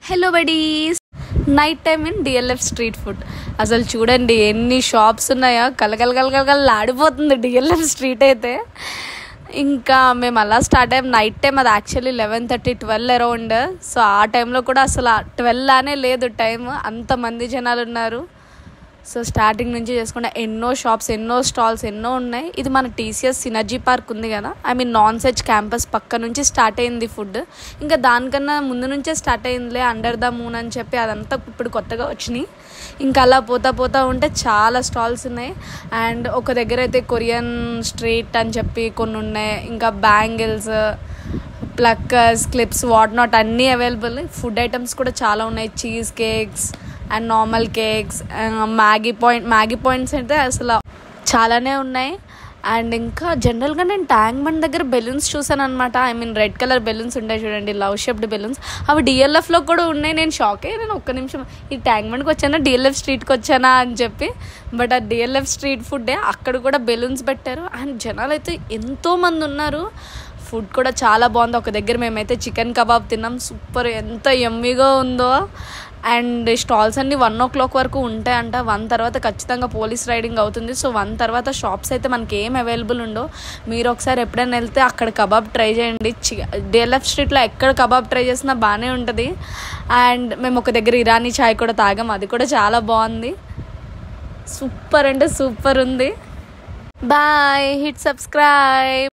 Hello buddies, night time in DLF street food. అసలు చూడండి ఎన్ని షాప్స్ ఉన్నాయో, కలకలకలకలలాడిపోతుంది డిఎల్ఎఫ్ స్ట్రీట్ అయితే. ఇంకా మేము అలా స్టార్ట్ అయ్యాం. నైట్ టైం అది యాక్చువల్లీ 11:30, 12 అరౌండ్. సో ఆ టైంలో కూడా అసలు 12 అనే లేదు టైం, అంతమంది జనాలు ఉన్నారు. సో స్టార్టింగ్ నుంచి చేసుకుంటే ఎన్నో షాప్స్, ఎన్నో స్టాల్స్ ఎన్నో ఉన్నాయి. ఇది మన టీసీఎస్ సినర్జీ పార్క్ ఉంది కదా, నాన్ సెజ్ క్యాంపస్ పక్క నుంచి స్టార్ట్ అయింది ఫుడ్. ఇంకా దానికన్నా ముందు నుంచే స్టార్ట్ అయిందిలే, అండర్ ద మూన్ అని చెప్పి అదంతా ఇప్పుడు కొత్తగా వచ్చినాయి. ఇంకా అలా పోతా ఉంటే చాలా స్టాల్స్ ఉన్నాయి. అండ్ ఒక దగ్గర అయితే కొరియన్ స్ట్రీట్ అని చెప్పి కొన్ని ఉన్నాయి. ఇంకా bangles, pluckers, clips, what not అన్నీ అవైలబుల్. ఫుడ్ ఐటమ్స్ కూడా చాలా ఉన్నాయి. Cheese cakes and normal cakes, Maggi points అయితే అసలు చాలానే ఉన్నాయి. అండ్ ఇంకా జనరల్గా నేను ట్యాంక్ బండ్ దగ్గర బెలూన్స్ చూసాను అనమాట. రెడ్ కలర్ బెలూన్స్ ఉంటాయి చూడండి, లవ్ షేప్డ్ బెలూన్స్. అవి డిఎల్ఎఫ్లో కూడా ఉన్నాయి. నేను షాక్ అయ్యి, నేను ఒక్క నిమిషం ఈ ట్యాంక్ బండ్కి వచ్చానా డిఎల్ఎఫ్ స్ట్రీట్కి వచ్చానా అని చెప్పి. బట్ ఆ డిఎల్ఎఫ్ స్ట్రీట్ ఫుడ్డే, అక్కడ కూడా బెలూన్స్ పెట్టారు. అండ్ జనాలు అయితే ఎంతోమంది ఉన్నారు. ఫుడ్ కూడా చాలా బాగుంది. ఒక దగ్గర మేమైతే చికెన్ కబాబ్ తిన్నాం, సూపర్, ఎంత యమ్మీగా ఉందో. అండ్ స్టాల్స్ అన్నీ 1 o'clock వరకు ఉంటాయంట. 1 తర్వాత ఖచ్చితంగా పోలీస్ రైడింగ్ అవుతుంది. సో 1 తర్వాత షాప్స్ అయితే మనకి ఏం అవైలబుల్ ఉండో. మీరు ఒకసారి ఎప్పుడైనా వెళ్తే అక్కడ కబాబ్ ట్రై చేయండి. డిఎల్ఎఫ్ స్ట్రీట్లో ఎక్కడ కబాబ్ ట్రై చేసినా బాగానే ఉంటుంది. అండ్ మేము ఒక దగ్గర ఇరానీ చాయ్ కూడా తాగాం, అది కూడా చాలా బాగుంది. సూపర్ అంటే సూపర్ ఉంది. Boy, hit subscribe.